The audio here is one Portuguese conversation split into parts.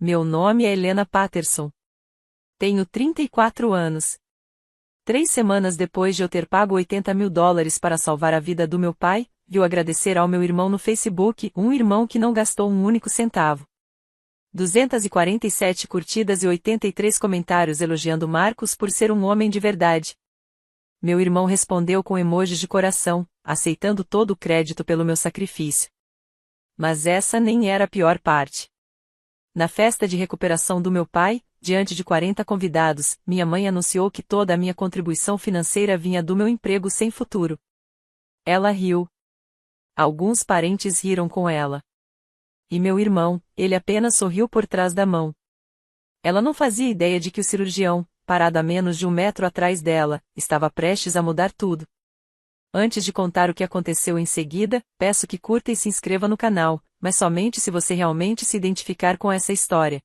Meu nome é Helena Patterson. Tenho 34 anos. 3 semanas depois de eu ter pago $80.000 para salvar a vida do meu pai, viu agradecer ao meu irmão no Facebook, um irmão que não gastou um único centavo. 247 curtidas e 83 comentários elogiando Marcos por ser um homem de verdade. Meu irmão respondeu com emojis de coração, aceitando todo o crédito pelo meu sacrifício. Mas essa nem era a pior parte. Na festa de recuperação do meu pai, diante de 40 convidados, minha mãe anunciou que toda a minha contribuição financeira vinha do meu emprego sem futuro. Ela riu. Alguns parentes riram com ela. E meu irmão, ele apenas sorriu por trás da mão. Ela não fazia ideia de que o cirurgião, parado a menos de 1 metro atrás dela, estava prestes a mudar tudo. Antes de contar o que aconteceu em seguida, peço que curta e se inscreva no canal, mas somente se você realmente se identificar com essa história.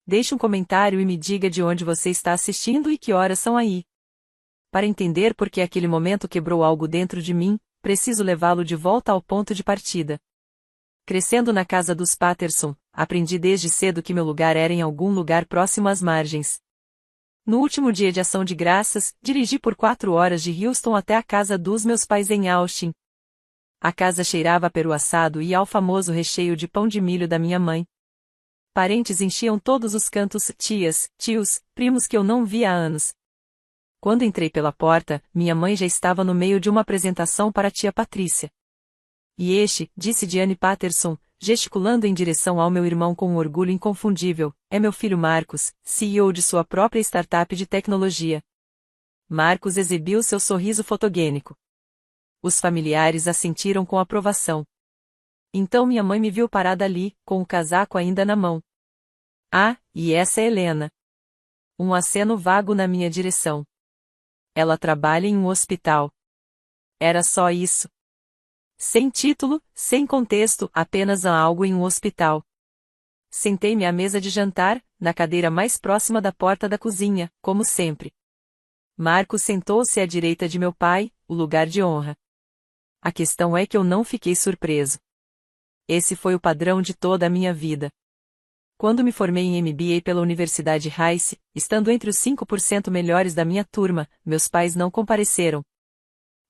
Deixe um comentário e me diga de onde você está assistindo e que horas são aí. Para entender por que aquele momento quebrou algo dentro de mim, preciso levá-lo de volta ao ponto de partida. Crescendo na casa dos Patterson, aprendi desde cedo que meu lugar era em algum lugar próximo às margens. No último dia de ação de graças, dirigi por 4 horas de Houston até a casa dos meus pais em Austin. A casa cheirava a peru assado e ao famoso recheio de pão de milho da minha mãe. Parentes enchiam todos os cantos, tias, tios, primos que eu não via há anos. Quando entrei pela porta, minha mãe já estava no meio de uma apresentação para a tia Patrícia. E este, disse Diane Patterson, gesticulando em direção ao meu irmão com um orgulho inconfundível, é meu filho Marcos, CEO de sua própria startup de tecnologia. Marcos exibiu seu sorriso fotogênico. Os familiares assentiram com aprovação. Então minha mãe me viu parada ali, com o casaco ainda na mão. Ah, e essa é Helena. Um aceno vago na minha direção. Ela trabalha em um hospital. Era só isso. Sem título, sem contexto, apenas algo em um hospital. Sentei-me à mesa de jantar, na cadeira mais próxima da porta da cozinha, como sempre. Marcos sentou-se à direita de meu pai, o lugar de honra. A questão é que eu não fiquei surpreso. Esse foi o padrão de toda a minha vida. Quando me formei em MBA pela Universidade Rice, estando entre os 5% melhores da minha turma, meus pais não compareceram.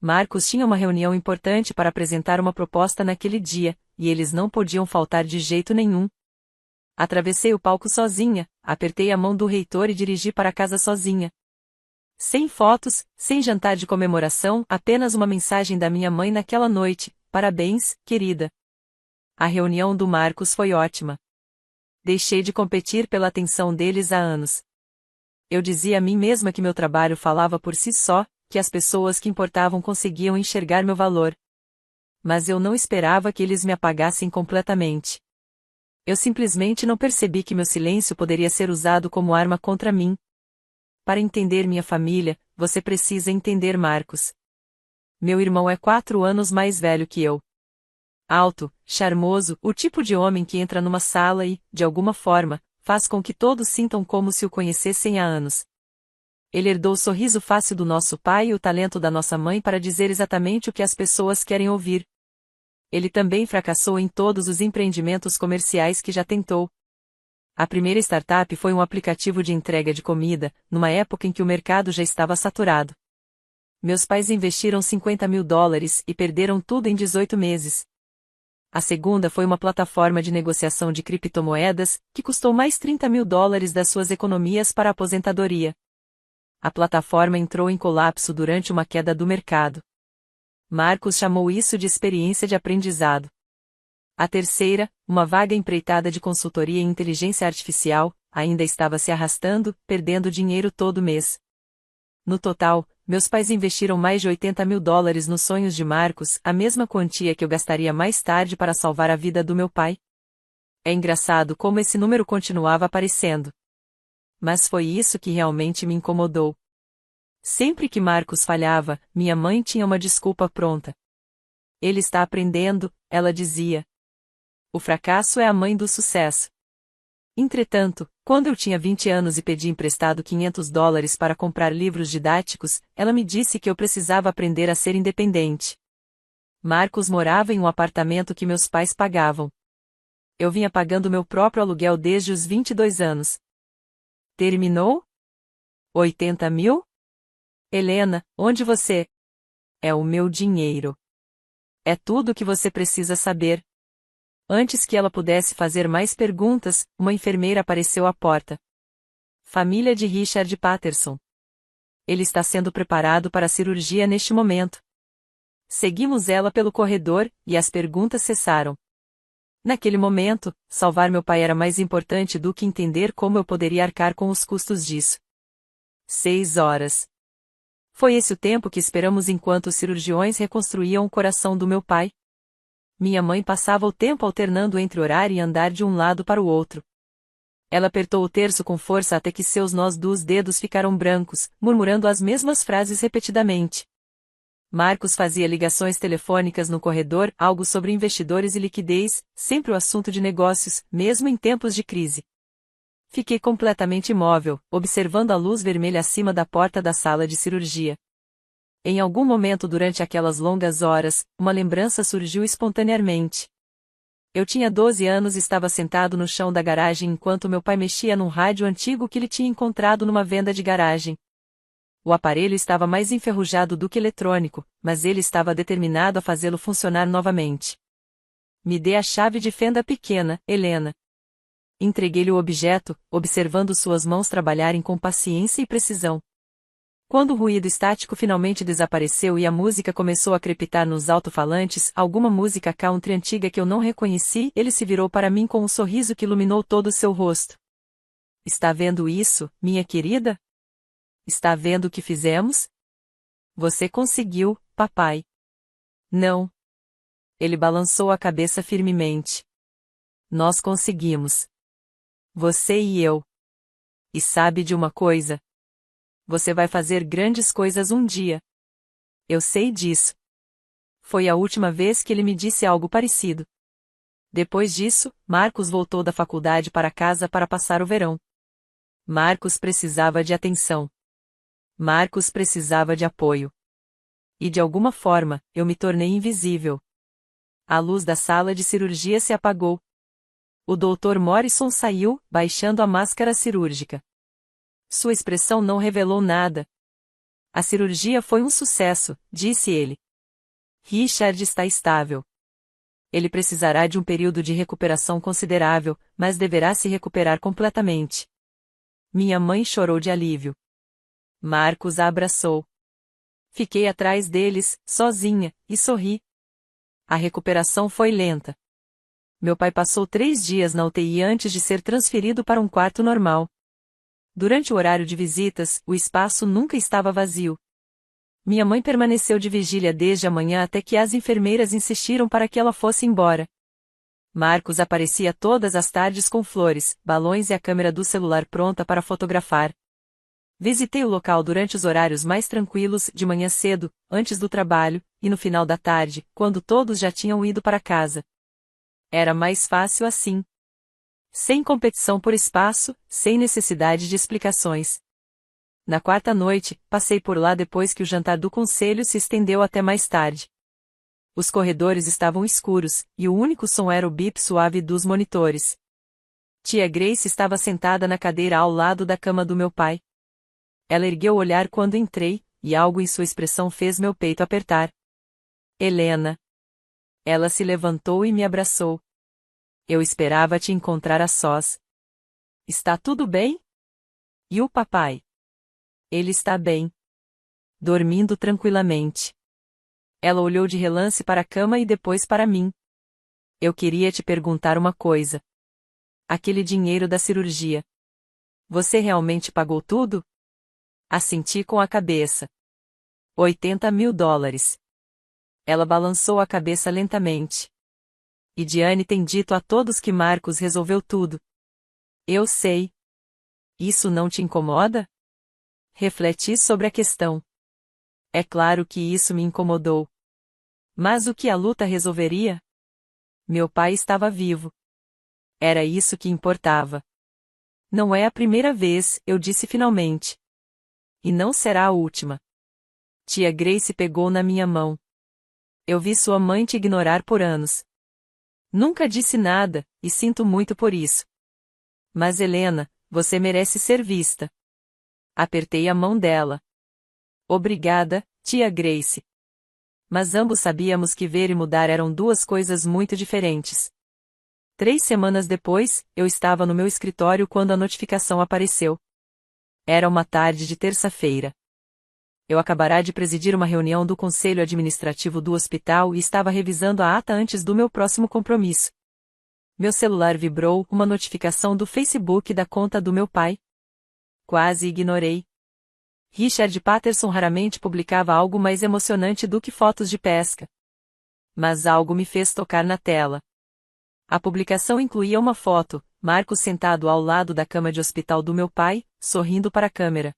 Marcos tinha uma reunião importante para apresentar uma proposta naquele dia, e eles não podiam faltar de jeito nenhum. Atravessei o palco sozinha, apertei a mão do reitor e dirigi para casa sozinha. Sem fotos, sem jantar de comemoração, apenas uma mensagem da minha mãe naquela noite: parabéns, querida. A reunião do Marcos foi ótima. Deixei de competir pela atenção deles há anos. Eu dizia a mim mesma que meu trabalho falava por si só, que as pessoas que importavam conseguiam enxergar meu valor. Mas eu não esperava que eles me apagassem completamente. Eu simplesmente não percebi que meu silêncio poderia ser usado como arma contra mim. Para entender minha família, você precisa entender Marcos. Meu irmão é 4 anos mais velho que eu. Alto, charmoso, o tipo de homem que entra numa sala e, de alguma forma, faz com que todos sintam como se o conhecessem há anos. Ele herdou o sorriso fácil do nosso pai e o talento da nossa mãe para dizer exatamente o que as pessoas querem ouvir. Ele também fracassou em todos os empreendimentos comerciais que já tentou. A primeira startup foi um aplicativo de entrega de comida, numa época em que o mercado já estava saturado. Meus pais investiram $50.000 e perderam tudo em 18 meses. A segunda foi uma plataforma de negociação de criptomoedas, que custou mais $30.000 das suas economias para a aposentadoria. A plataforma entrou em colapso durante uma queda do mercado. Marcos chamou isso de experiência de aprendizado. A terceira, uma vaga empreitada de consultoria em inteligência artificial, ainda estava se arrastando, perdendo dinheiro todo mês. No total, meus pais investiram mais de $80.000 nos sonhos de Marcos, a mesma quantia que eu gastaria mais tarde para salvar a vida do meu pai. É engraçado como esse número continuava aparecendo. Mas foi isso que realmente me incomodou. Sempre que Marcos falhava, minha mãe tinha uma desculpa pronta. Ele está aprendendo, ela dizia. O fracasso é a mãe do sucesso. Entretanto, quando eu tinha 20 anos e pedi emprestado $500 para comprar livros didáticos, ela me disse que eu precisava aprender a ser independente. Marcos morava em um apartamento que meus pais pagavam. Eu vinha pagando meu próprio aluguel desde os 22 anos. Terminou? 80 mil? Helena, onde você? É o meu dinheiro. É tudo o que você precisa saber. Antes que ela pudesse fazer mais perguntas, uma enfermeira apareceu à porta. Família de Richard Patterson. Ele está sendo preparado para a cirurgia neste momento. Seguimos ela pelo corredor, e as perguntas cessaram. Naquele momento, salvar meu pai era mais importante do que entender como eu poderia arcar com os custos disso. 6 horas. Foi esse o tempo que esperamos enquanto os cirurgiões reconstruíam o coração do meu pai. Minha mãe passava o tempo alternando entre orar e andar de um lado para o outro. Ela apertou o terço com força até que seus nós dos dedos ficaram brancos, murmurando as mesmas frases repetidamente. Marcos fazia ligações telefônicas no corredor, algo sobre investidores e liquidez, sempre o assunto de negócios, mesmo em tempos de crise. Fiquei completamente imóvel, observando a luz vermelha acima da porta da sala de cirurgia. Em algum momento durante aquelas longas horas, uma lembrança surgiu espontaneamente. Eu tinha 12 anos e estava sentado no chão da garagem enquanto meu pai mexia num rádio antigo que ele tinha encontrado numa venda de garagem. O aparelho estava mais enferrujado do que eletrônico, mas ele estava determinado a fazê-lo funcionar novamente. Me dê a chave de fenda pequena, Helena. Entreguei-lhe o objeto, observando suas mãos trabalharem com paciência e precisão. Quando o ruído estático finalmente desapareceu e a música começou a crepitar nos alto-falantes, alguma música country antiga que eu não reconheci, ele se virou para mim com um sorriso que iluminou todo o seu rosto. Está vendo isso, minha querida? Está vendo o que fizemos? Você conseguiu, papai. Não. Ele balançou a cabeça firmemente. Nós conseguimos. Você e eu. E sabe de uma coisa? Você vai fazer grandes coisas um dia. Eu sei disso. Foi a última vez que ele me disse algo parecido. Depois disso, Marcos voltou da faculdade para casa para passar o verão. Marcos precisava de atenção. Marcos precisava de apoio. E de alguma forma, eu me tornei invisível. A luz da sala de cirurgia se apagou. O Dr. Morrison saiu, baixando a máscara cirúrgica. Sua expressão não revelou nada. A cirurgia foi um sucesso, disse ele. Richard está estável. Ele precisará de um período de recuperação considerável, mas deverá se recuperar completamente. Minha mãe chorou de alívio. Marcos a abraçou. Fiquei atrás deles, sozinha, e sorri. A recuperação foi lenta. Meu pai passou 3 dias na UTI antes de ser transferido para um quarto normal. Durante o horário de visitas, o espaço nunca estava vazio. Minha mãe permaneceu de vigília desde a manhã até que as enfermeiras insistiram para que ela fosse embora. Marcos aparecia todas as tardes com flores, balões e a câmera do celular pronta para fotografar. Visitei o local durante os horários mais tranquilos, de manhã cedo, antes do trabalho, e no final da tarde, quando todos já tinham ido para casa. Era mais fácil assim. Sem competição por espaço, sem necessidade de explicações. Na quarta noite, passei por lá depois que o jantar do conselho se estendeu até mais tarde. Os corredores estavam escuros, e o único som era o bip suave dos monitores. Tia Grace estava sentada na cadeira ao lado da cama do meu pai. Ela ergueu o olhar quando entrei, e algo em sua expressão fez meu peito apertar. Helena. Ela se levantou e me abraçou. Eu esperava te encontrar a sós. Está tudo bem? E o papai? Ele está bem. Dormindo tranquilamente. Ela olhou de relance para a cama e depois para mim. Eu queria te perguntar uma coisa. Aquele dinheiro da cirurgia. Você realmente pagou tudo? Assenti com a cabeça. 80 mil dólares. Ela balançou a cabeça lentamente. E Diane tem dito a todos que Marcos resolveu tudo. Eu sei. Isso não te incomoda? Refleti sobre a questão. É claro que isso me incomodou. Mas o que a luta resolveria? Meu pai estava vivo. Era isso que importava. Não é a primeira vez, eu disse finalmente. E não será a última. Tia Grace pegou na minha mão. Eu vi sua mãe te ignorar por anos. Nunca disse nada, e sinto muito por isso. Mas Helena, você merece ser vista. Apertei a mão dela. Obrigada, tia Grace. Mas ambos sabíamos que ver e mudar eram duas coisas muito diferentes. 3 semanas depois, eu estava no meu escritório quando a notificação apareceu. Era uma tarde de terça-feira. Eu acabara de presidir uma reunião do conselho administrativo do hospital e estava revisando a ata antes do meu próximo compromisso. Meu celular vibrou, uma notificação do Facebook da conta do meu pai. Quase ignorei. Richard Patterson raramente publicava algo mais emocionante do que fotos de pesca. Mas algo me fez tocar na tela. A publicação incluía uma foto, Marcos sentado ao lado da cama de hospital do meu pai, sorrindo para a câmera.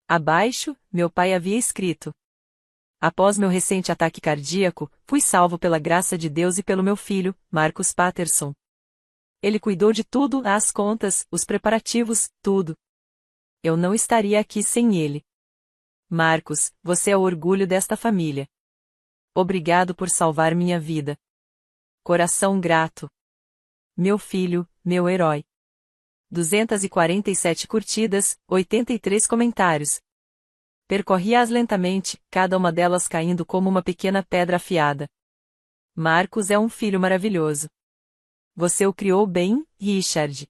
Abaixo, meu pai havia escrito: após meu recente ataque cardíaco, fui salvo pela graça de Deus e pelo meu filho, Marcos Patterson. Ele cuidou de tudo, as contas, os preparativos, tudo. Eu não estaria aqui sem ele. Marcos, você é o orgulho desta família. Obrigado por salvar minha vida. Coração grato. Meu filho, meu herói. 247 curtidas, 83 comentários. Percorri-as lentamente, cada uma delas caindo como uma pequena pedra afiada. Marcos é um filho maravilhoso. Você o criou bem, Richard.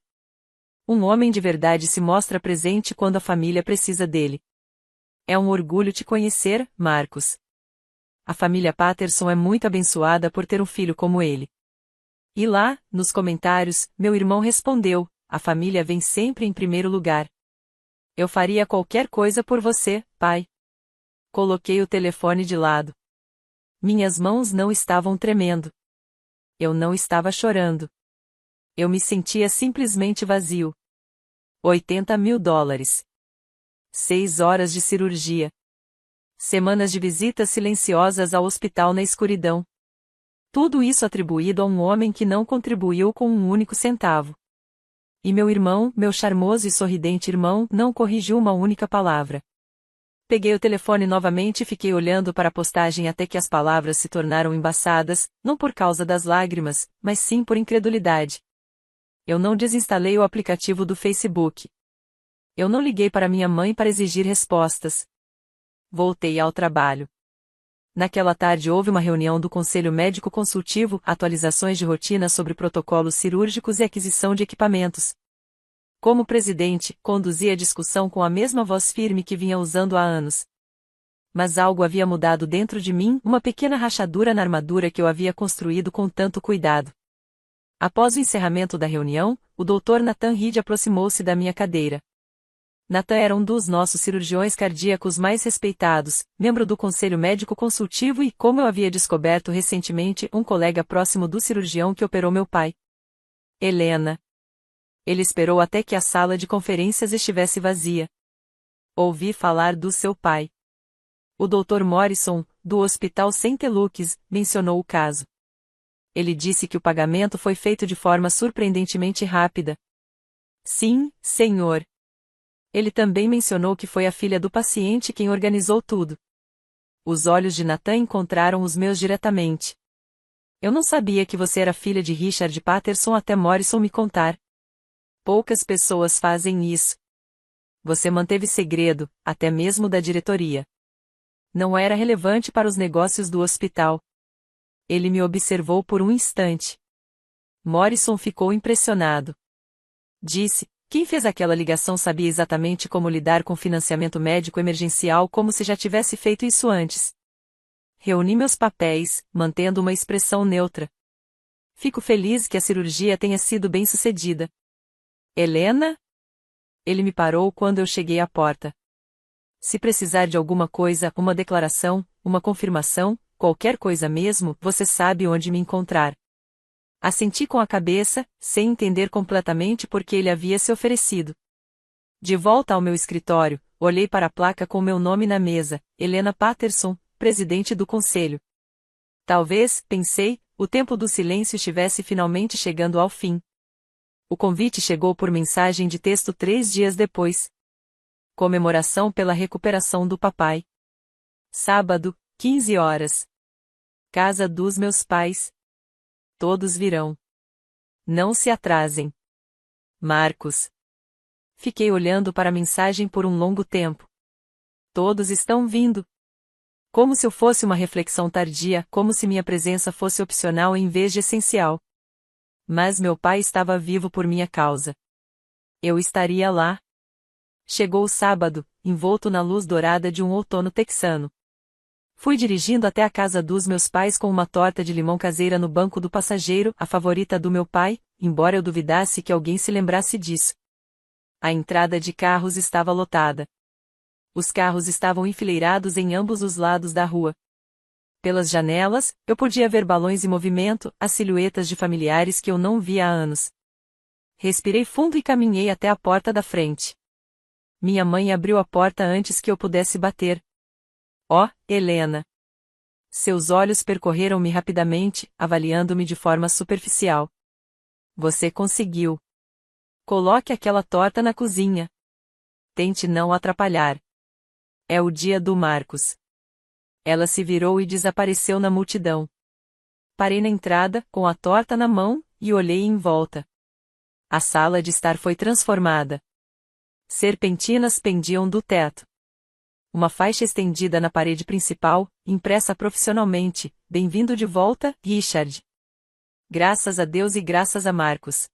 Um homem de verdade se mostra presente quando a família precisa dele. É um orgulho te conhecer, Marcos. A família Patterson é muito abençoada por ter um filho como ele. E lá, nos comentários, meu irmão respondeu: a família vem sempre em primeiro lugar. Eu faria qualquer coisa por você, pai. Coloquei o telefone de lado. Minhas mãos não estavam tremendo. Eu não estava chorando. Eu me sentia simplesmente vazio. $80.000. 6 horas de cirurgia. Semanas de visitas silenciosas ao hospital na escuridão. Tudo isso atribuído a um homem que não contribuiu com um único centavo. E meu irmão, meu charmoso e sorridente irmão, não corrigiu uma única palavra. Peguei o telefone novamente e fiquei olhando para a postagem até que as palavras se tornaram embaçadas, não por causa das lágrimas, mas sim por incredulidade. Eu não desinstalei o aplicativo do Facebook. Eu não liguei para minha mãe para exigir respostas. Voltei ao trabalho. Naquela tarde houve uma reunião do Conselho Médico Consultivo, atualizações de rotina sobre protocolos cirúrgicos e aquisição de equipamentos. Como presidente, conduzi a discussão com a mesma voz firme que vinha usando há anos. Mas algo havia mudado dentro de mim, uma pequena rachadura na armadura que eu havia construído com tanto cuidado. Após o encerramento da reunião, o Dr. Nathan Reed aproximou-se da minha cadeira. Nathan era um dos nossos cirurgiões cardíacos mais respeitados, membro do Conselho Médico Consultivo e, como eu havia descoberto recentemente, um colega próximo do cirurgião que operou meu pai. Helena. Ele esperou até que a sala de conferências estivesse vazia. Ouvi falar do seu pai. O Dr. Morrison, do Hospital St. Luke's, mencionou o caso. Ele disse que o pagamento foi feito de forma surpreendentemente rápida. Sim, senhor. Ele também mencionou que foi a filha do paciente quem organizou tudo. Os olhos de Nathan encontraram os meus diretamente. Eu não sabia que você era filha de Richard Patterson até Morrison me contar. Poucas pessoas fazem isso. Você manteve segredo, até mesmo da diretoria. Não era relevante para os negócios do hospital. Ele me observou por um instante. Morrison ficou impressionado. Disse: quem fez aquela ligação sabia exatamente como lidar com financiamento médico emergencial como se já tivesse feito isso antes. Reuni meus papéis, mantendo uma expressão neutra. Fico feliz que a cirurgia tenha sido bem-sucedida. Helena? Ele me parou quando eu cheguei à porta. Se precisar de alguma coisa, uma declaração, uma confirmação, qualquer coisa mesmo, você sabe onde me encontrar. Assenti com a cabeça, sem entender completamente por que ele havia se oferecido. De volta ao meu escritório, olhei para a placa com meu nome na mesa, Helena Patterson, presidente do conselho. Talvez, pensei, o tempo do silêncio estivesse finalmente chegando ao fim. O convite chegou por mensagem de texto 3 dias depois. Comemoração pela recuperação do papai. Sábado, 15 horas. Casa dos meus pais. todos virão. Não se atrasem. Marcos. Fiquei olhando para a mensagem por um longo tempo. Todos estão vindo. Como se eu fosse uma reflexão tardia, como se minha presença fosse opcional em vez de essencial. Mas meu pai estava vivo por minha causa. Eu estaria lá. Chegou o sábado, envolto na luz dourada de um outono texano. Fui dirigindo até a casa dos meus pais com uma torta de limão caseira no banco do passageiro, a favorita do meu pai, embora eu duvidasse que alguém se lembrasse disso. A entrada de carros estava lotada. Os carros estavam enfileirados em ambos os lados da rua. Pelas janelas, eu podia ver balões em movimento, as silhuetas de familiares que eu não via há anos. Respirei fundo e caminhei até a porta da frente. Minha mãe abriu a porta antes que eu pudesse bater. Oh, Helena! Seus olhos percorreram-me rapidamente, avaliando-me de forma superficial. Você conseguiu. Coloque aquela torta na cozinha. Tente não atrapalhar. É o dia do Marcos. Ela se virou e desapareceu na multidão. Parei na entrada, com a torta na mão, e olhei em volta. A sala de estar foi transformada. Serpentinas pendiam do teto. Uma faixa estendida na parede principal, impressa profissionalmente: "Bem-vindo de volta, Richard." Graças a Deus e graças a Marcos.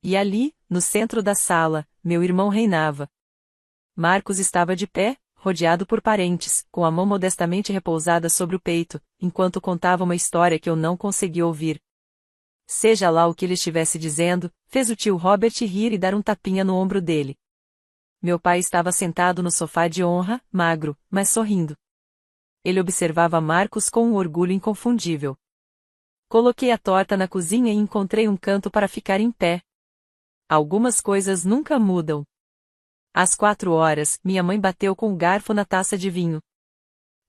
E ali, no centro da sala, meu irmão reinava. Marcos estava de pé, rodeado por parentes, com a mão modestamente repousada sobre o peito, enquanto contava uma história que eu não consegui ouvir. Seja lá o que ele estivesse dizendo, fez o tio Robert rir e dar um tapinha no ombro dele. Meu pai estava sentado no sofá de honra, magro, mas sorrindo. Ele observava Marcos com um orgulho inconfundível. Coloquei a torta na cozinha e encontrei um canto para ficar em pé. Algumas coisas nunca mudam. Às 4 horas, minha mãe bateu com o garfo na taça de vinho.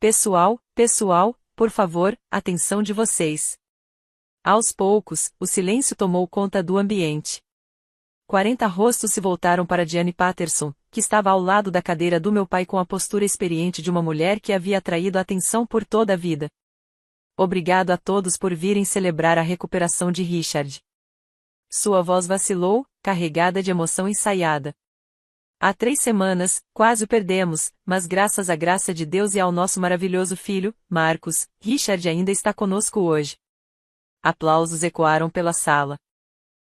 Pessoal, por favor, atenção de vocês. Aos poucos, o silêncio tomou conta do ambiente. 40 rostos se voltaram para Diane Patterson, que estava ao lado da cadeira do meu pai com a postura experiente de uma mulher que havia atraído a atenção por toda a vida. Obrigado a todos por virem celebrar a recuperação de Richard. Sua voz vacilou, carregada de emoção ensaiada. Há 3 semanas, quase o perdemos, mas graças à graça de Deus e ao nosso maravilhoso filho, Marcos, Richard ainda está conosco hoje. Aplausos ecoaram pela sala.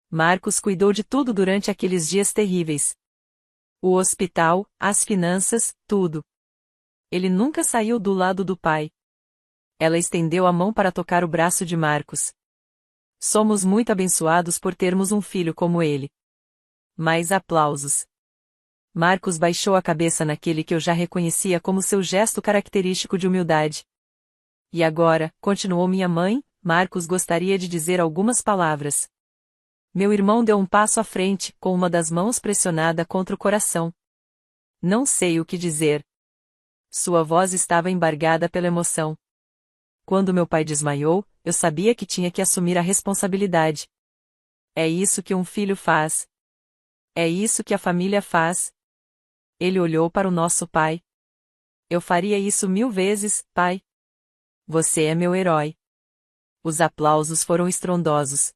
Marcos cuidou de tudo durante aqueles dias terríveis. O hospital, as finanças, tudo. Ele nunca saiu do lado do pai. Ela estendeu a mão para tocar o braço de Marcos. Somos muito abençoados por termos um filho como ele. Mais aplausos. Marcos baixou a cabeça naquele que eu já reconhecia como seu gesto característico de humildade. E agora, continuou minha mãe, Marcos gostaria de dizer algumas palavras. Meu irmão deu um passo à frente, com uma das mãos pressionada contra o coração. Não sei o que dizer. Sua voz estava embargada pela emoção. Quando meu pai desmaiou, eu sabia que tinha que assumir a responsabilidade. É isso que um filho faz. É isso que a família faz. Ele olhou para o nosso pai. Eu faria isso 1000 vezes, pai. Você é meu herói. Os aplausos foram estrondosos.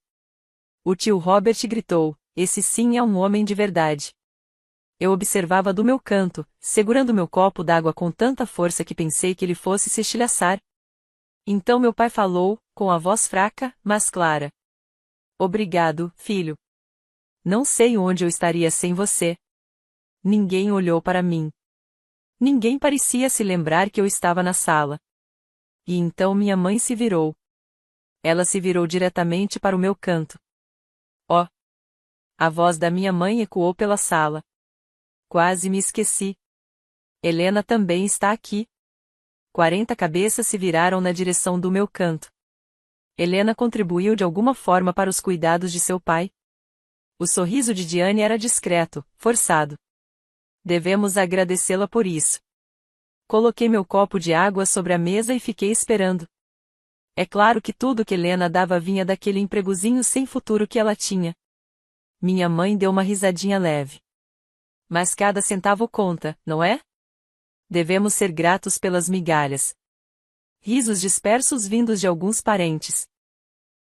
O tio Robert gritou: "Esse sim é um homem de verdade." Eu observava do meu canto, segurando meu copo d'água com tanta força que pensei que ele fosse se estilhaçar. Então meu pai falou, com a voz fraca, mas clara: "Obrigado, filho. Não sei onde eu estaria sem você." Ninguém olhou para mim. Ninguém parecia se lembrar que eu estava na sala. E então minha mãe se virou. Ela se virou diretamente para o meu canto. Oh! A voz da minha mãe ecoou pela sala. Quase me esqueci. Helena também está aqui. 40 cabeças se viraram na direção do meu canto. Helena contribuiu de alguma forma para os cuidados de seu pai. O sorriso de Diane era discreto, forçado. Devemos agradecê-la por isso. Coloquei meu copo de água sobre a mesa e fiquei esperando. É claro que tudo que Helena dava vinha daquele empregozinho sem futuro que ela tinha. Minha mãe deu uma risadinha leve. Mas cada centavo conta, não é? Devemos ser gratos pelas migalhas. Risos dispersos vindos de alguns parentes.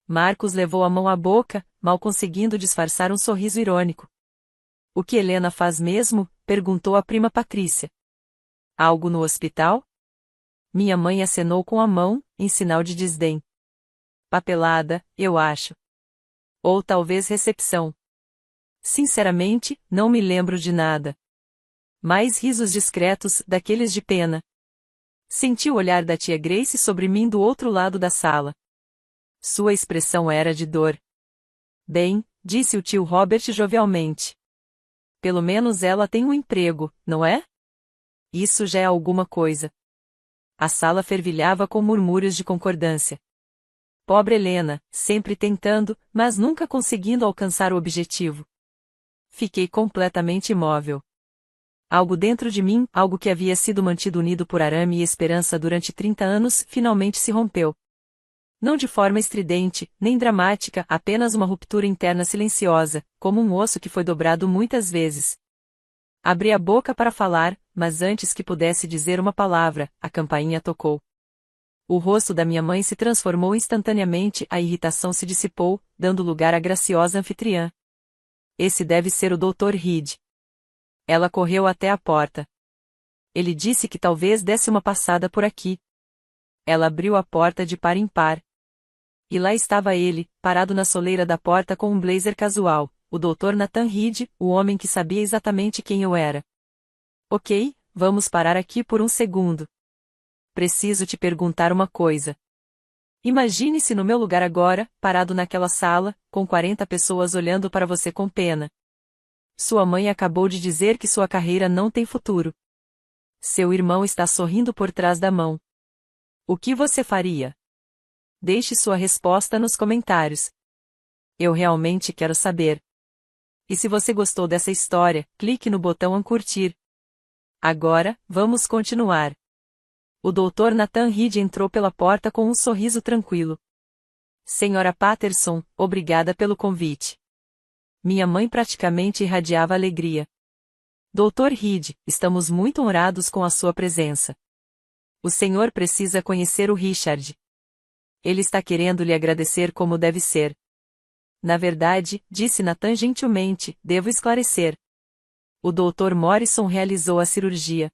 Marcus levou a mão à boca, mal conseguindo disfarçar um sorriso irônico. O que Helena faz mesmo? Perguntou a prima Patrícia. Algo no hospital? Minha mãe acenou com a mão, em sinal de desdém. Papelada, eu acho. Ou talvez recepção. Sinceramente, não me lembro de nada. Mais risos discretos, daqueles de pena. Senti o olhar da tia Grace sobre mim do outro lado da sala. Sua expressão era de dor. Bem, disse o tio Robert jovialmente. Pelo menos ela tem um emprego, não é? Isso já é alguma coisa. A sala fervilhava com murmúrios de concordância. Pobre Helena, sempre tentando, mas nunca conseguindo alcançar o objetivo. Fiquei completamente imóvel. Algo dentro de mim, algo que havia sido mantido unido por arame e esperança durante 30 anos, finalmente se rompeu. Não de forma estridente, nem dramática, apenas uma ruptura interna silenciosa, como um osso que foi dobrado muitas vezes. Abri a boca para falar, mas antes que pudesse dizer uma palavra, a campainha tocou. O rosto da minha mãe se transformou instantaneamente, a irritação se dissipou, dando lugar à graciosa anfitriã. Esse deve ser o Dr. Reed. Ela correu até a porta. Ele disse que talvez desse uma passada por aqui. Ela abriu a porta de par em par. E lá estava ele, parado na soleira da porta com um blazer casual, o Dr. Nathan Reed, o homem que sabia exatamente quem eu era. Ok, vamos parar aqui por um segundo. Preciso te perguntar uma coisa. Imagine-se no meu lugar agora, parado naquela sala, com 40 pessoas olhando para você com pena. Sua mãe acabou de dizer que sua carreira não tem futuro. Seu irmão está sorrindo por trás da mão. O que você faria? Deixe sua resposta nos comentários. Eu realmente quero saber. E se você gostou dessa história, clique no botão curtir. Agora, vamos continuar. O Dr. Nathan Reed entrou pela porta com um sorriso tranquilo. Senhora Patterson, obrigada pelo convite. Minha mãe praticamente irradiava alegria. Dr. Reed, estamos muito honrados com a sua presença. O senhor precisa conhecer o Richard. Ele está querendo lhe agradecer como deve ser. Na verdade, disse Nathan gentilmente, devo esclarecer. O Dr. Morrison realizou a cirurgia.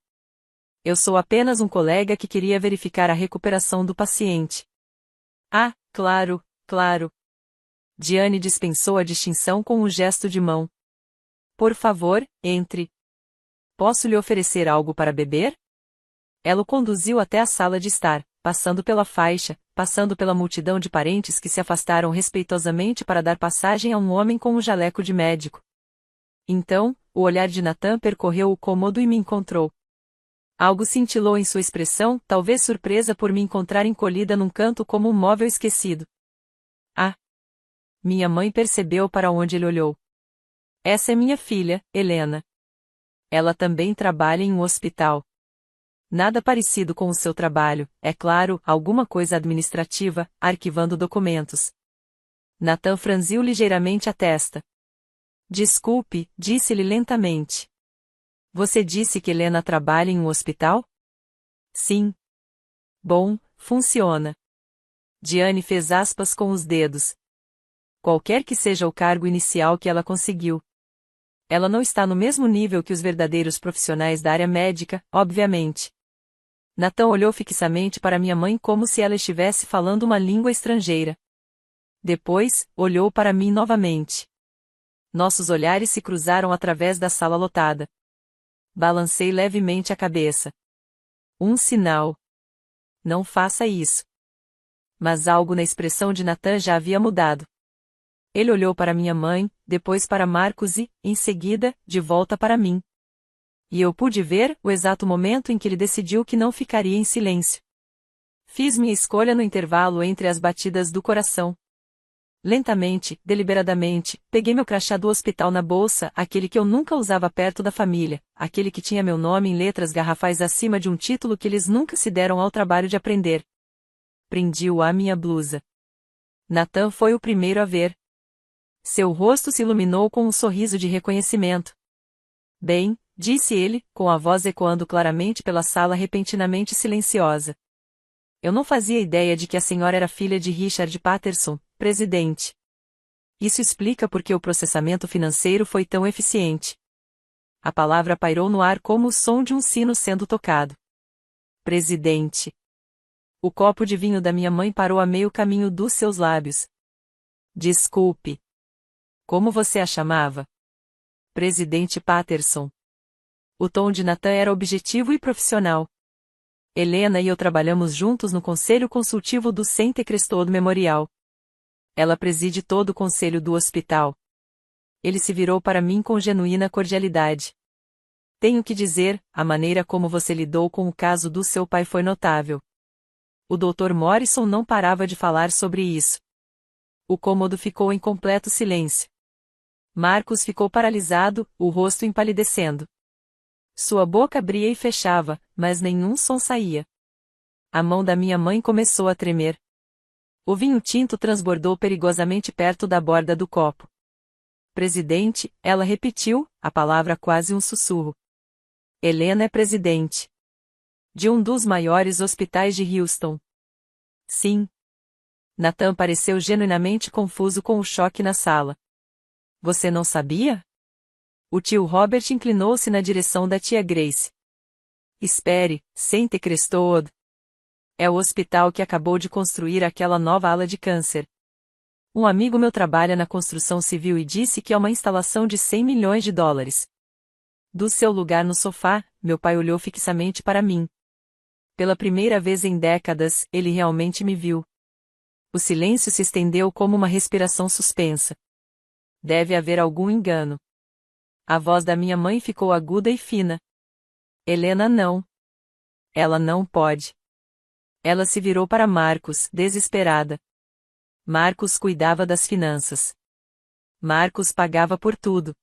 Eu sou apenas um colega que queria verificar a recuperação do paciente. Ah, claro, claro. Diane dispensou a distinção com um gesto de mão. Por favor, entre. Posso lhe oferecer algo para beber? Ela o conduziu até a sala de estar, passando pela faixa, passando pela multidão de parentes que se afastaram respeitosamente para dar passagem a um homem com um jaleco de médico. Então, o olhar de Nathan percorreu o cômodo e me encontrou. Algo cintilou em sua expressão, talvez surpresa por me encontrar encolhida num canto como um móvel esquecido. Ah! Minha mãe percebeu para onde ele olhou. Essa é minha filha, Helena. Ela também trabalha em um hospital. Nada parecido com o seu trabalho, é claro, alguma coisa administrativa, arquivando documentos. Nathan franziu ligeiramente a testa. Desculpe, disse-lhe lentamente. Você disse que Helena trabalha em um hospital? Sim. Bom, funciona. Diane fez aspas com os dedos. Qualquer que seja o cargo inicial que ela conseguiu. Ela não está no mesmo nível que os verdadeiros profissionais da área médica, obviamente. Nathan olhou fixamente para minha mãe como se ela estivesse falando uma língua estrangeira. Depois, olhou para mim novamente. Nossos olhares se cruzaram através da sala lotada. Balancei levemente a cabeça. Um sinal. Não faça isso. Mas algo na expressão de Nathan já havia mudado. Ele olhou para minha mãe, depois para Marcus e, em seguida, de volta para mim. E eu pude ver o exato momento em que ele decidiu que não ficaria em silêncio. Fiz minha escolha no intervalo entre as batidas do coração. Lentamente, deliberadamente, peguei meu crachá do hospital na bolsa, aquele que eu nunca usava perto da família, aquele que tinha meu nome em letras garrafais acima de um título que eles nunca se deram ao trabalho de aprender. Prendi-o à minha blusa. Nathan foi o primeiro a ver. Seu rosto se iluminou com um sorriso de reconhecimento. Bem, disse ele, com a voz ecoando claramente pela sala repentinamente silenciosa. Eu não fazia ideia de que a senhora era filha de Richard Patterson, presidente. Isso explica por que o processamento financeiro foi tão eficiente. A palavra pairou no ar como o som de um sino sendo tocado. Presidente. O copo de vinho da minha mãe parou a meio caminho dos seus lábios. Desculpe. Como você a chamava? Presidente Patterson. O tom de Nathan era objetivo e profissional. Helena e eu trabalhamos juntos no Conselho Consultivo do St. Crestode Memorial. Ela preside todo o conselho do hospital. Ele se virou para mim com genuína cordialidade. Tenho que dizer, a maneira como você lidou com o caso do seu pai foi notável. O Dr. Morrison não parava de falar sobre isso. O cômodo ficou em completo silêncio. Marcus ficou paralisado, o rosto empalidecendo. Sua boca abria e fechava, mas nenhum som saía. A mão da minha mãe começou a tremer. O vinho tinto transbordou perigosamente perto da borda do copo. Presidente, ela repetiu, a palavra quase um sussurro. Helena é presidente. De um dos maiores hospitais de Houston. Sim. Nathan pareceu genuinamente confuso com o choque na sala. Você não sabia? O tio Robert inclinou-se na direção da tia Grace. Espere, St. Crestode. É o hospital que acabou de construir aquela nova ala de câncer. Um amigo meu trabalha na construção civil e disse que é uma instalação de 100 milhões de dólares. Do seu lugar no sofá, meu pai olhou fixamente para mim. Pela primeira vez em décadas, ele realmente me viu. O silêncio se estendeu como uma respiração suspensa. Deve haver algum engano. A voz da minha mãe ficou aguda e fina. Helena não. Ela não pode. Ela se virou para Marcus, desesperada. Marcus cuidava das finanças. Marcus pagava por tudo.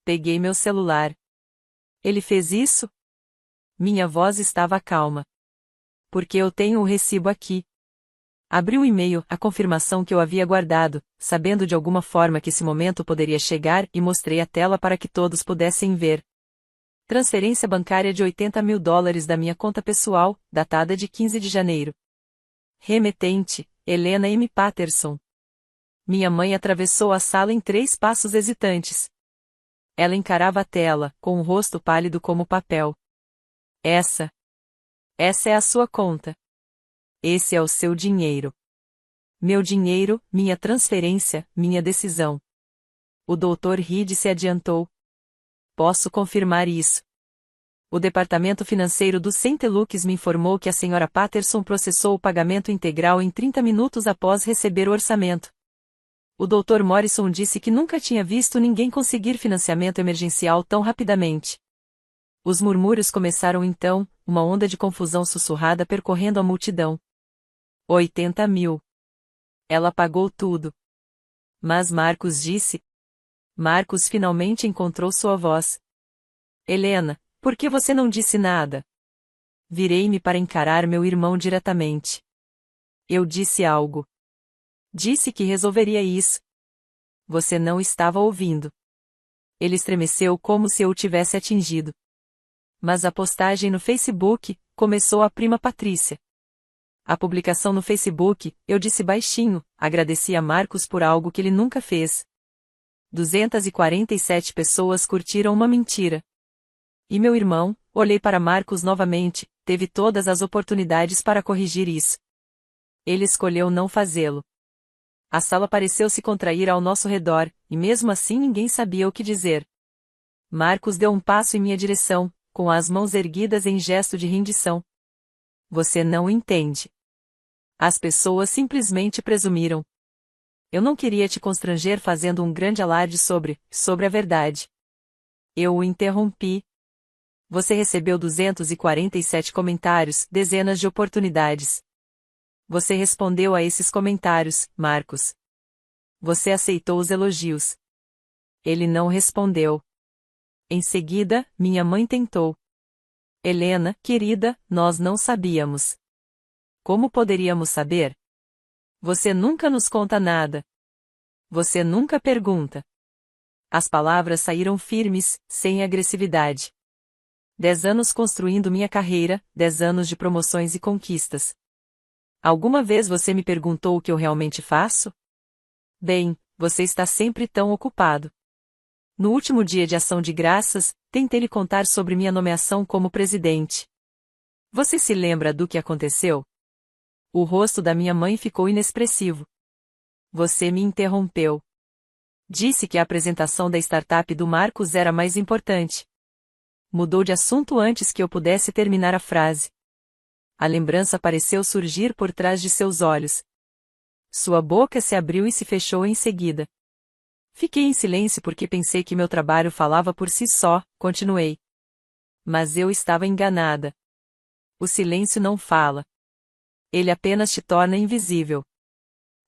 Peguei meu celular. Ele fez isso? Minha voz estava calma. Porque eu tenho o recibo aqui. Abri o e-mail, a confirmação que eu havia guardado, sabendo de alguma forma que esse momento poderia chegar, e mostrei a tela para que todos pudessem ver. Transferência bancária de 80 mil dólares da minha conta pessoal, datada de 15 de janeiro. Remetente, Helena M. Patterson. Minha mãe atravessou a sala em 3 passos hesitantes. Ela encarava a tela, com o rosto pálido como papel. Essa é a sua conta. Esse é o seu dinheiro. Meu dinheiro, minha transferência, minha decisão. O Dr. Reed se adiantou. Posso confirmar isso. O departamento financeiro do St. Luke's me informou que a Sra. Patterson processou o pagamento integral em 30 minutos após receber o orçamento. O Dr. Morrison disse que nunca tinha visto ninguém conseguir financiamento emergencial tão rapidamente. Os murmúrios começaram então, uma onda de confusão sussurrada percorrendo a multidão. 80 mil. Ela pagou tudo. Mas Marcus disse. Marcus finalmente encontrou sua voz. Helena, por que você não disse nada? Virei-me para encarar meu irmão diretamente. Eu disse algo. Disse que resolveria isso. Você não estava ouvindo. Ele estremeceu como se eu o tivesse atingido. Mas a postagem no Facebook, começou a prima Patrícia. A publicação no Facebook, eu disse baixinho, agradeci a Marcus por algo que ele nunca fez. 247 pessoas curtiram uma mentira. E meu irmão, olhei para Marcus novamente, teve todas as oportunidades para corrigir isso. Ele escolheu não fazê-lo. A sala pareceu se contrair ao nosso redor, e mesmo assim ninguém sabia o que dizer. Marcus deu um passo em minha direção, com as mãos erguidas em gesto de rendição. Você não entende. As pessoas simplesmente presumiram. Eu não queria te constranger fazendo um grande alarde sobre a verdade. Eu o interrompi. Você recebeu 247 comentários, dezenas de oportunidades. Você respondeu a esses comentários, Marcus. Você aceitou os elogios. Ele não respondeu. Em seguida, minha mãe tentou. Helena, querida, nós não sabíamos. Como poderíamos saber? Você nunca nos conta nada. Você nunca pergunta. As palavras saíram firmes, sem agressividade. 10 anos construindo minha carreira, 10 anos de promoções e conquistas. Alguma vez você me perguntou o que eu realmente faço? Bem, você está sempre tão ocupado. No último dia de ação de graças, tentei lhe contar sobre minha nomeação como presidente. Você se lembra do que aconteceu? O rosto da minha mãe ficou inexpressivo. Você me interrompeu. Disse que a apresentação da startup do Marcos era mais importante. Mudou de assunto antes que eu pudesse terminar a frase. A lembrança pareceu surgir por trás de seus olhos. Sua boca se abriu e se fechou em seguida. Fiquei em silêncio porque pensei que meu trabalho falava por si só, continuei. Mas eu estava enganada. O silêncio não fala. Ele apenas te torna invisível.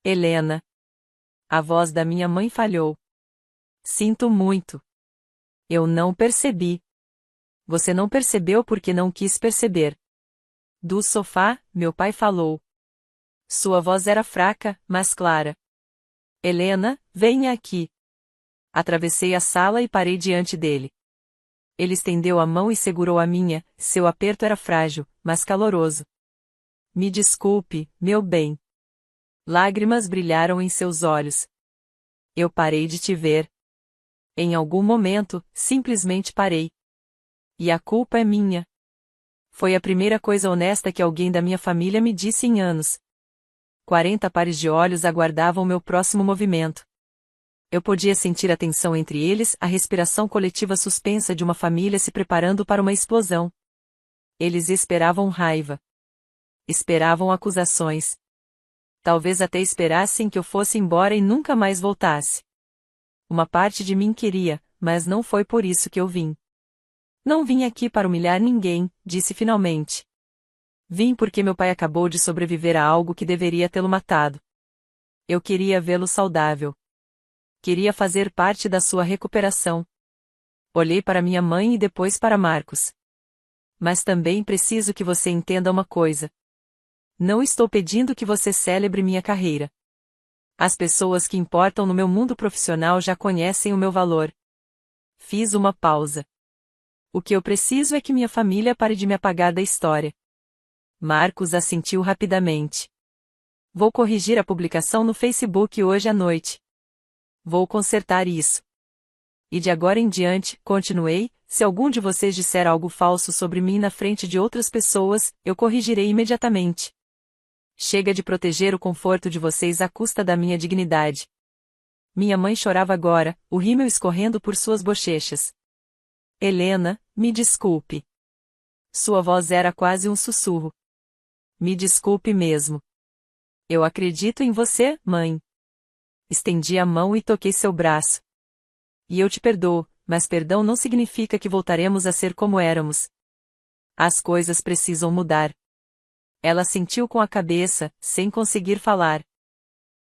Helena. A voz da minha mãe falhou. Sinto muito. Eu não percebi. Você não percebeu porque não quis perceber. Do sofá, meu pai falou. Sua voz era fraca, mas clara. Helena, venha aqui. Atravessei a sala e parei diante dele. Ele estendeu a mão e segurou a minha, seu aperto era frágil, mas caloroso. Me desculpe, meu bem. Lágrimas brilharam em seus olhos. Eu parei de te ver. Em algum momento, simplesmente parei. E a culpa é minha. Foi a primeira coisa honesta que alguém da minha família me disse em anos. 40 pares de olhos aguardavam meu próximo movimento. Eu podia sentir a tensão entre eles, a respiração coletiva suspensa de uma família se preparando para uma explosão. Eles esperavam raiva. Esperavam acusações. Talvez até esperassem que eu fosse embora e nunca mais voltasse. Uma parte de mim queria, mas não foi por isso que eu vim. Não vim aqui para humilhar ninguém, disse finalmente. Vim porque meu pai acabou de sobreviver a algo que deveria tê-lo matado. Eu queria vê-lo saudável. Queria fazer parte da sua recuperação. Olhei para minha mãe e depois para Marcos. Mas também preciso que você entenda uma coisa. Não estou pedindo que você celebre minha carreira. As pessoas que importam no meu mundo profissional já conhecem o meu valor. Fiz uma pausa. O que eu preciso é que minha família pare de me apagar da história. Marcos assentiu rapidamente. Vou corrigir a publicação no Facebook hoje à noite. Vou consertar isso. E de agora em diante, continuei, se algum de vocês disser algo falso sobre mim na frente de outras pessoas, eu corrigirei imediatamente. Chega de proteger o conforto de vocês à custa da minha dignidade. Minha mãe chorava agora, o rímel escorrendo por suas bochechas. Helena, me desculpe. Sua voz era quase um sussurro. Me desculpe mesmo. Eu acredito em você, mãe. Estendi a mão e toquei seu braço. E eu te perdoo, mas perdão não significa que voltaremos a ser como éramos. As coisas precisam mudar. Ela assentiu com a cabeça, sem conseguir falar.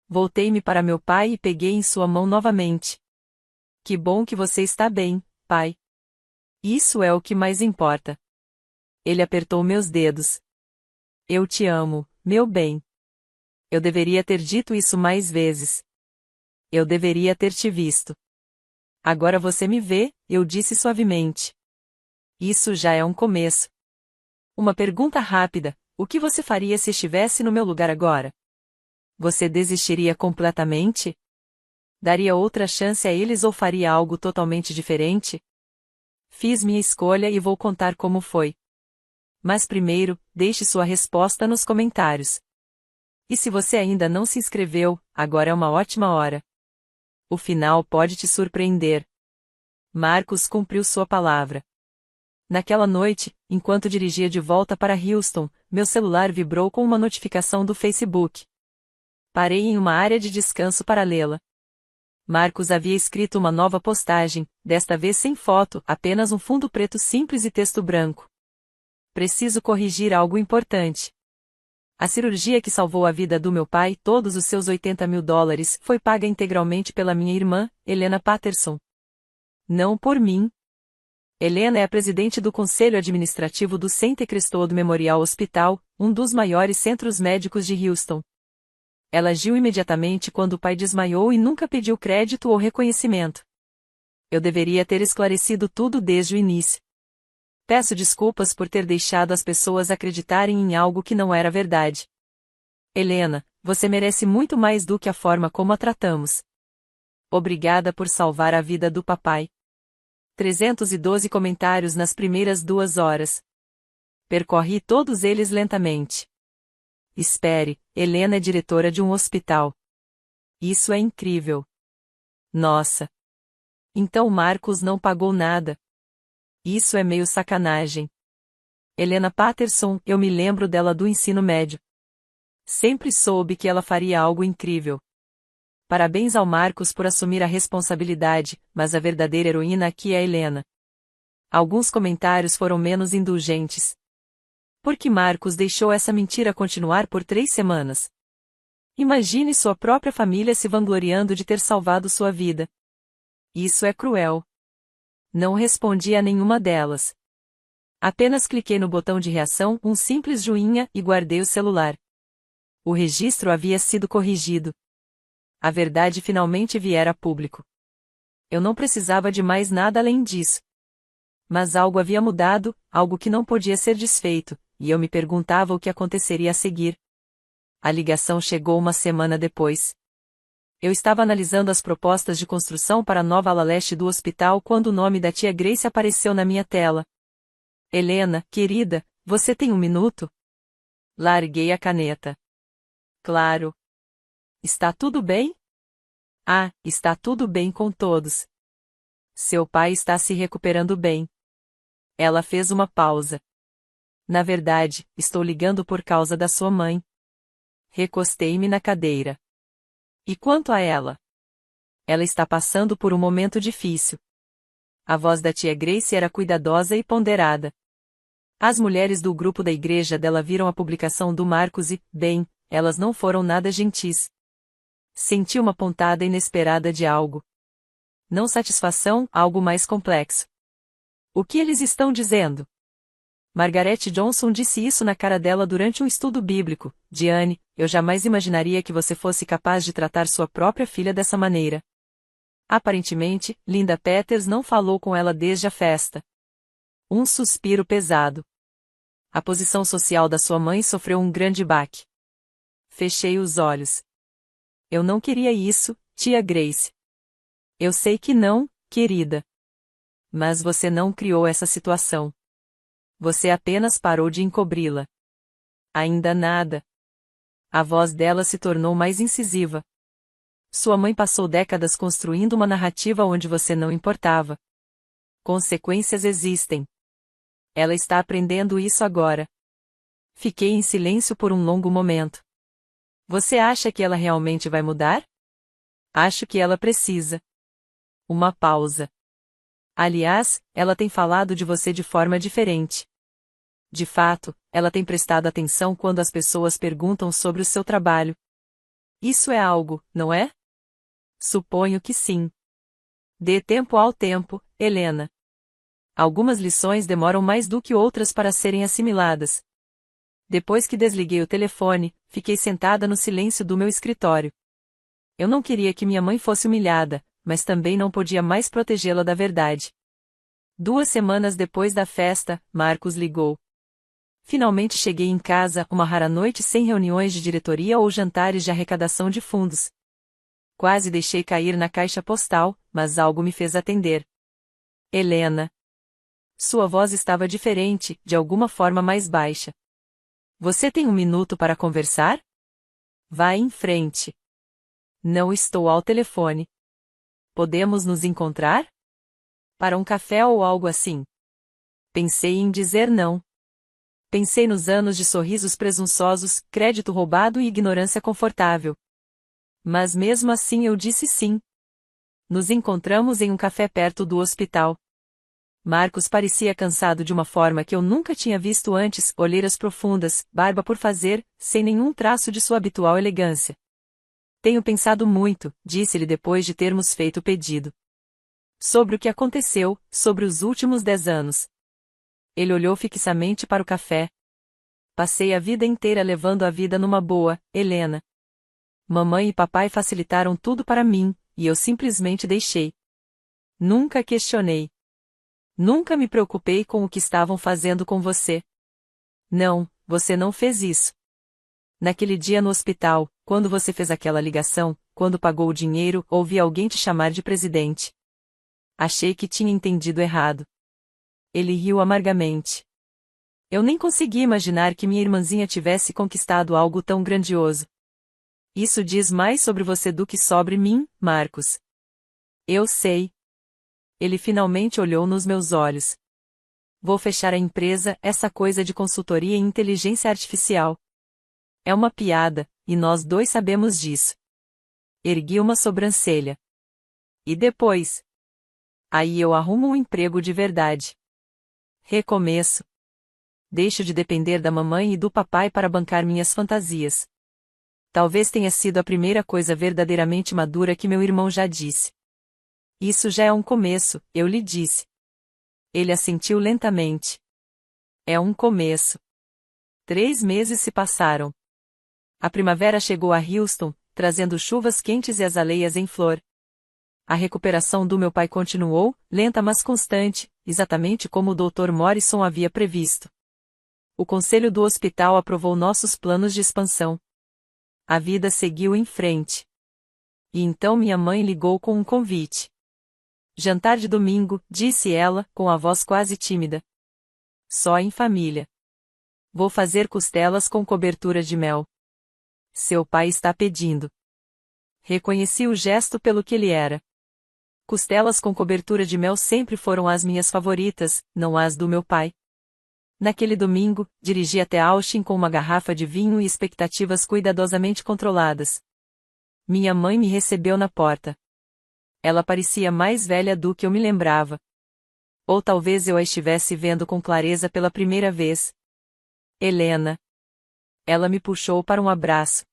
Voltei-me para meu pai e peguei em sua mão novamente. Que bom que você está bem, pai. Isso é o que mais importa. Ele apertou meus dedos. Eu te amo, meu bem. Eu deveria ter dito isso mais vezes. Eu deveria ter te visto. Agora você me vê, eu disse suavemente. Isso já é um começo. Uma pergunta rápida: o que você faria se estivesse no meu lugar agora? Você desistiria completamente? Daria outra chance a eles ou faria algo totalmente diferente? Fiz minha escolha e vou contar como foi. Mas primeiro, deixe sua resposta nos comentários. E se você ainda não se inscreveu, agora é uma ótima hora. O final pode te surpreender. Marcos cumpriu sua palavra. Naquela noite, enquanto dirigia de volta para Houston, meu celular vibrou com uma notificação do Facebook. Parei em uma área de descanso para lê-la. Marcos havia escrito uma nova postagem, desta vez sem foto, apenas um fundo preto simples e texto branco. Preciso corrigir algo importante. A cirurgia que salvou a vida do meu pai, todos os seus $80.000, foi paga integralmente pela minha irmã, Helena Patterson. Não por mim. Helena é a presidente do Conselho Administrativo do St. Crestwood Memorial Hospital, um dos maiores centros médicos de Houston. Ela agiu imediatamente quando o pai desmaiou e nunca pediu crédito ou reconhecimento. Eu deveria ter esclarecido tudo desde o início. Peço desculpas por ter deixado as pessoas acreditarem em algo que não era verdade. Helena, você merece muito mais do que a forma como a tratamos. Obrigada por salvar a vida do papai. 312 comentários nas primeiras 2 horas. Percorri todos eles lentamente. Espere, Helena é diretora de um hospital. Isso é incrível. Nossa. Então Marcos não pagou nada. Isso é meio sacanagem. Helena Patterson, eu me lembro dela do ensino médio. Sempre soube que ela faria algo incrível. Parabéns ao Marcos por assumir a responsabilidade, mas a verdadeira heroína aqui é a Helena. Alguns comentários foram menos indulgentes. Por que Marcos deixou essa mentira continuar por 3 semanas? Imagine sua própria família se vangloriando de ter salvado sua vida. Isso é cruel. Não respondi a nenhuma delas. Apenas cliquei no botão de reação, um simples joinha, e guardei o celular. O registro havia sido corrigido. A verdade finalmente viera a público. Eu não precisava de mais nada além disso. Mas algo havia mudado, algo que não podia ser desfeito, e eu me perguntava o que aconteceria a seguir. A ligação chegou uma semana depois. Eu estava analisando as propostas de construção para a nova ala leste do hospital quando o nome da tia Grace apareceu na minha tela. Helena, querida, você tem 1 minuto? Larguei a caneta. Claro. Está tudo bem? Ah, está tudo bem com todos. Seu pai está se recuperando bem. Ela fez uma pausa. Na verdade, estou ligando por causa da sua mãe. Recostei-me na cadeira. E quanto a ela? Ela está passando por um momento difícil. A voz da tia Grace era cuidadosa e ponderada. As mulheres do grupo da igreja dela viram a publicação do Marcos e, bem, elas não foram nada gentis. Senti uma pontada inesperada de algo. Não satisfação, algo mais complexo. O que eles estão dizendo? Margaret Johnson disse isso na cara dela durante um estudo bíblico. Diane, eu jamais imaginaria que você fosse capaz de tratar sua própria filha dessa maneira. Aparentemente, Linda Peters não falou com ela desde a festa. Um suspiro pesado. A posição social da sua mãe sofreu um grande baque. Fechei os olhos. Eu não queria isso, tia Grace. Eu sei que não, querida. Mas você não criou essa situação. Você apenas parou de encobri-la. Ainda nada. A voz dela se tornou mais incisiva. Sua mãe passou décadas construindo uma narrativa onde você não importava. Consequências existem. Ela está aprendendo isso agora. Fiquei em silêncio por um longo momento. Você acha que ela realmente vai mudar? Acho que ela precisa. Uma pausa. Aliás, ela tem falado de você de forma diferente. De fato, ela tem prestado atenção quando as pessoas perguntam sobre o seu trabalho. Isso é algo, não é? Suponho que sim. Dê tempo ao tempo, Helena. Algumas lições demoram mais do que outras para serem assimiladas. Depois que desliguei o telefone, fiquei sentada no silêncio do meu escritório. Eu não queria que minha mãe fosse humilhada, mas também não podia mais protegê-la da verdade. 2 semanas depois da festa, Marcos ligou. Finalmente cheguei em casa, uma rara noite sem reuniões de diretoria ou jantares de arrecadação de fundos. Quase deixei cair na caixa postal, mas algo me fez atender. Helena. Sua voz estava diferente, de alguma forma mais baixa. Você tem 1 minuto para conversar? Vá em frente. Não estou ao telefone. Podemos nos encontrar? Para um café ou algo assim? Pensei em dizer não. Pensei nos anos de sorrisos presunçosos, crédito roubado e ignorância confortável. Mas mesmo assim eu disse sim. Nos encontramos em um café perto do hospital. Marcos parecia cansado de uma forma que eu nunca tinha visto antes, olheiras profundas, barba por fazer, sem nenhum traço de sua habitual elegância. Tenho pensado muito, disse-lhe depois de termos feito o pedido. Sobre o que aconteceu, sobre os últimos 10 anos. Ele olhou fixamente para o café. Passei a vida inteira levando a vida numa boa, Helena. Mamãe e papai facilitaram tudo para mim, e eu simplesmente deixei. Nunca questionei. Nunca me preocupei com o que estavam fazendo com você. Não, você não fez isso. Naquele dia no hospital, quando você fez aquela ligação, quando pagou o dinheiro, ouvi alguém te chamar de presidente. Achei que tinha entendido errado. Ele riu amargamente. Eu nem consegui imaginar que minha irmãzinha tivesse conquistado algo tão grandioso. Isso diz mais sobre você do que sobre mim, Marcos. Eu sei. Ele finalmente olhou nos meus olhos. Vou fechar a empresa, essa coisa de consultoria em inteligência artificial. É uma piada, e nós dois sabemos disso. Ergui uma sobrancelha. E depois? Aí eu arrumo um emprego de verdade. Recomeço. Deixo de depender da mamãe e do papai para bancar minhas fantasias. Talvez tenha sido a primeira coisa verdadeiramente madura que meu irmão já disse. Isso já é um começo, eu lhe disse. Ele assentiu lentamente. É um começo. 3 meses se passaram. A primavera chegou a Houston, trazendo chuvas quentes e azaleias em flor. A recuperação do meu pai continuou, lenta mas constante, exatamente como o Dr. Morrison havia previsto. O conselho do hospital aprovou nossos planos de expansão. A vida seguiu em frente. E então minha mãe ligou com um convite. Jantar de domingo, disse ela, com a voz quase tímida. Só em família. Vou fazer costelas com cobertura de mel. Seu pai está pedindo. Reconheci o gesto pelo que ele era. Costelas com cobertura de mel sempre foram as minhas favoritas, não as do meu pai. Naquele domingo, dirigi até Austin com uma garrafa de vinho e expectativas cuidadosamente controladas. Minha mãe me recebeu na porta. Ela parecia mais velha do que eu me lembrava. Ou talvez eu a estivesse vendo com clareza pela primeira vez. Helena. Ela me puxou para um abraço.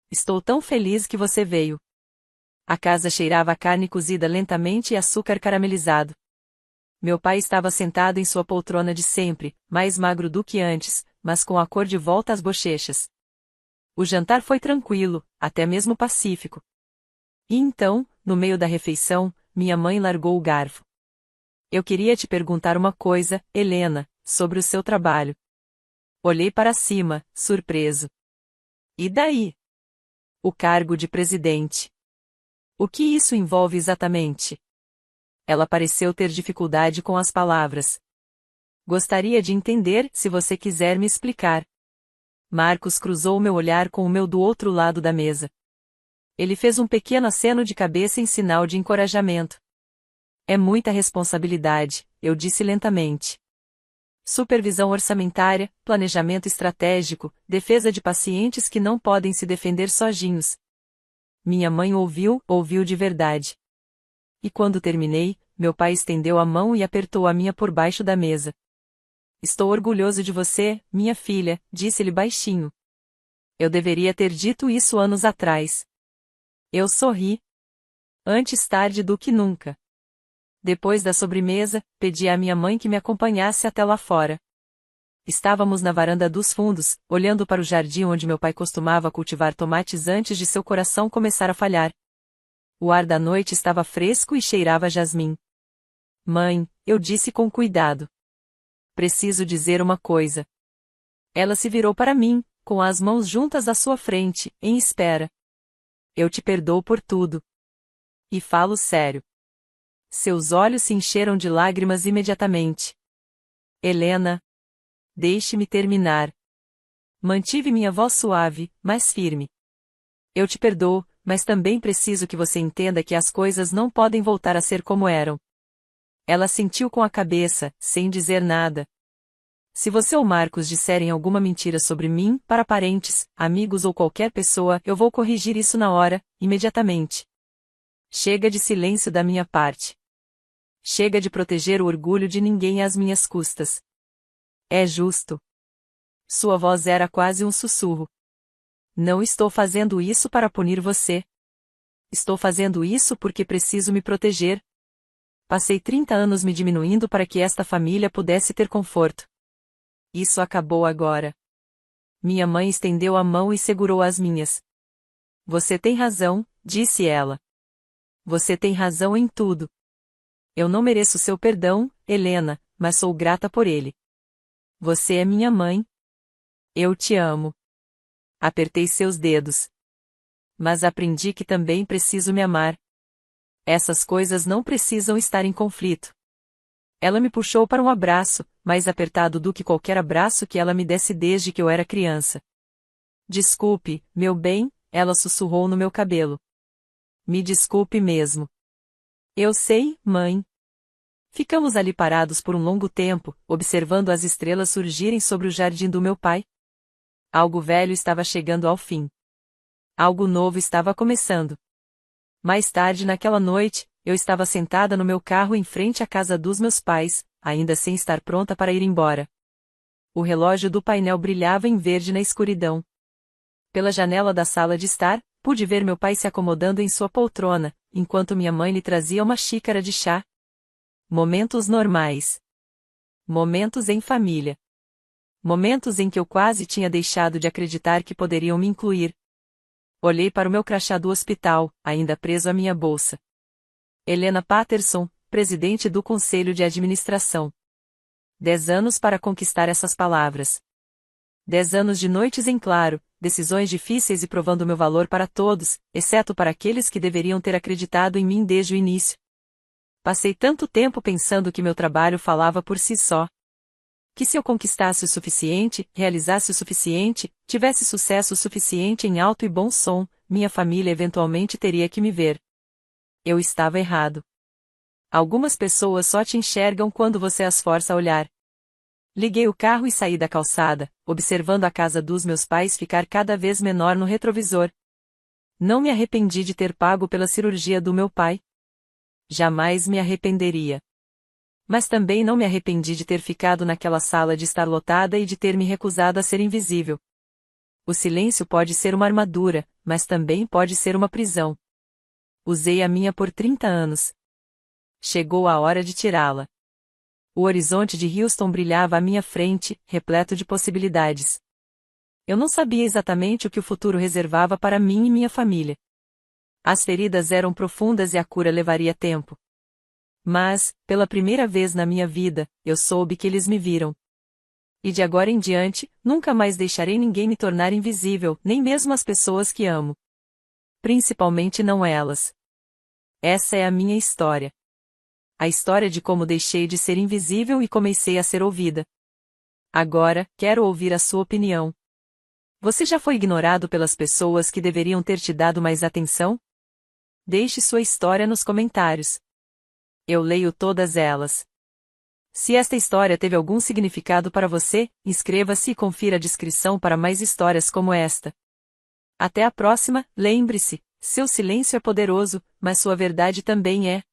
Estou tão feliz que você veio. A casa cheirava a carne cozida lentamente e açúcar caramelizado. Meu pai estava sentado em sua poltrona de sempre, mais magro do que antes, mas com a cor de volta às bochechas. O jantar foi tranquilo, até mesmo pacífico. E então, no meio da refeição, minha mãe largou o garfo. Eu queria te perguntar uma coisa, Helena, sobre o seu trabalho. Olhei para cima, surpreso. E daí? O cargo de presidente. O que isso envolve exatamente? Ela pareceu ter dificuldade com as palavras. Gostaria de entender, se você quiser me explicar. Marcos cruzou meu olhar com o meu do outro lado da mesa. Ele fez um pequeno aceno de cabeça em sinal de encorajamento. É muita responsabilidade, eu disse lentamente. Supervisão orçamentária, planejamento estratégico, defesa de pacientes que não podem se defender sozinhos. Minha mãe ouviu de verdade. E quando terminei, meu pai estendeu a mão e apertou a minha por baixo da mesa. Estou orgulhoso de você, minha filha, disse-lhe baixinho. Eu deveria ter dito isso anos atrás. Eu sorri. Antes tarde do que nunca. Depois da sobremesa, pedi à minha mãe que me acompanhasse até lá fora. Estávamos na varanda dos fundos, olhando para o jardim onde meu pai costumava cultivar tomates antes de seu coração começar a falhar. O ar da noite estava fresco e cheirava a jasmim. Mãe, eu disse com cuidado. Preciso dizer uma coisa. Ela se virou para mim, com as mãos juntas à sua frente, em espera. Eu te perdoo por tudo. E falo sério. Seus olhos se encheram de lágrimas imediatamente. Helena. Deixe-me terminar. Mantive minha voz suave, mas firme. Eu te perdoo, mas também preciso que você entenda que as coisas não podem voltar a ser como eram. Ela assentiu com a cabeça, sem dizer nada. Se você ou Marcos disserem alguma mentira sobre mim, para parentes, amigos ou qualquer pessoa, eu vou corrigir isso na hora, imediatamente. Chega de silêncio da minha parte. Chega de proteger o orgulho de ninguém às minhas custas. É justo. Sua voz era quase um sussurro. Não estou fazendo isso para punir você. Estou fazendo isso porque preciso me proteger. Passei 30 anos me diminuindo para que esta família pudesse ter conforto. Isso acabou agora. Minha mãe estendeu a mão e segurou as minhas. Você tem razão, disse ela. Você tem razão em tudo. Eu não mereço seu perdão, Helena, mas sou grata por ele. Você é minha mãe. Eu te amo. Apertei seus dedos. Mas aprendi que também preciso me amar. Essas coisas não precisam estar em conflito. Ela me puxou para um abraço, mais apertado do que qualquer abraço que ela me desse desde que eu era criança. Desculpe, meu bem, ela sussurrou no meu cabelo. Me desculpe mesmo. Eu sei, mãe. Ficamos ali parados por um longo tempo, observando as estrelas surgirem sobre o jardim do meu pai. Algo velho estava chegando ao fim. Algo novo estava começando. Mais tarde naquela noite, eu estava sentada no meu carro em frente à casa dos meus pais, ainda sem estar pronta para ir embora. O relógio do painel brilhava em verde na escuridão. Pela janela da sala de estar, pude ver meu pai se acomodando em sua poltrona, enquanto minha mãe lhe trazia uma xícara de chá. Momentos normais. Momentos em família. Momentos em que eu quase tinha deixado de acreditar que poderiam me incluir. Olhei para o meu crachá do hospital, ainda preso à minha bolsa. Helena Patterson, presidente do Conselho de Administração. 10 anos para conquistar essas palavras. 10 anos de noites em claro, decisões difíceis e provando meu valor para todos, exceto para aqueles que deveriam ter acreditado em mim desde o início. Passei tanto tempo pensando que meu trabalho falava por si só. Que se eu conquistasse o suficiente, realizasse o suficiente, tivesse sucesso o suficiente em alto e bom som, minha família eventualmente teria que me ver. Eu estava errado. Algumas pessoas só te enxergam quando você as força a olhar. Liguei o carro e saí da calçada, observando a casa dos meus pais ficar cada vez menor no retrovisor. Não me arrependi de ter pago pela cirurgia do meu pai. Jamais me arrependeria. Mas também não me arrependi de ter ficado naquela sala de estar lotada e de ter me recusado a ser invisível. O silêncio pode ser uma armadura, mas também pode ser uma prisão. Usei a minha por 30 anos. Chegou a hora de tirá-la. O horizonte de Houston brilhava à minha frente, repleto de possibilidades. Eu não sabia exatamente o que o futuro reservava para mim e minha família. As feridas eram profundas e a cura levaria tempo. Mas, pela primeira vez na minha vida, eu soube que eles me viram. E de agora em diante, nunca mais deixarei ninguém me tornar invisível, nem mesmo as pessoas que amo. Principalmente não elas. Essa é a minha história. A história de como deixei de ser invisível e comecei a ser ouvida. Agora, quero ouvir a sua opinião. Você já foi ignorado pelas pessoas que deveriam ter te dado mais atenção? Deixe sua história nos comentários. Eu leio todas elas. Se esta história teve algum significado para você, inscreva-se e confira a descrição para mais histórias como esta. Até a próxima, lembre-se, seu silêncio é poderoso, mas sua verdade também é.